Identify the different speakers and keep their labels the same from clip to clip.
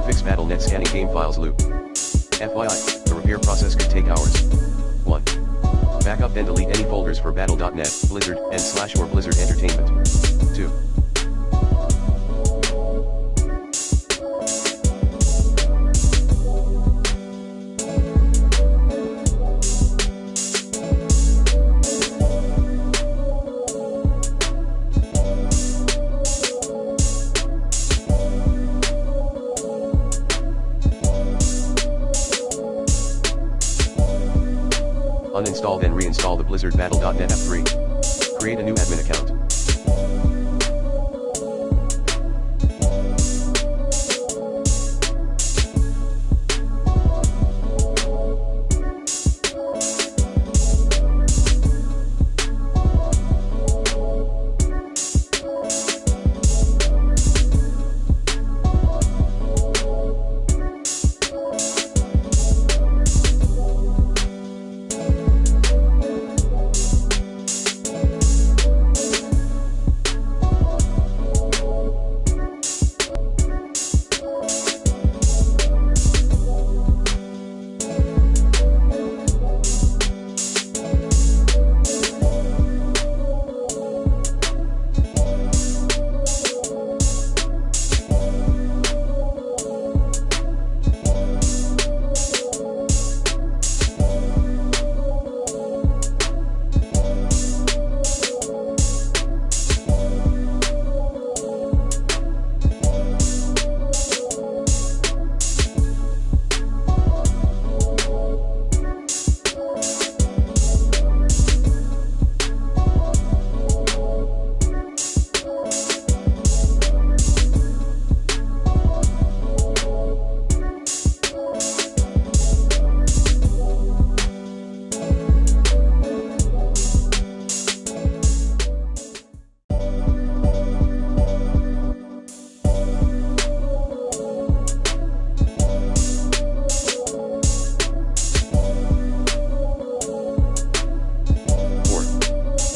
Speaker 1: fix Battle.net scanning game files loop. FYI, the repair process could take hours. 1. Backup and delete any folders for Battle.net, Blizzard, and / or Blizzard Entertainment. 2. Uninstall and reinstall the Blizzard Battle.net app 3. Create a new admin account.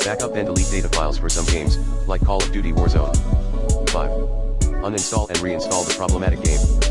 Speaker 1: Backup and delete data files for some games, like Call of Duty Warzone. 5. Uninstall and reinstall the problematic game.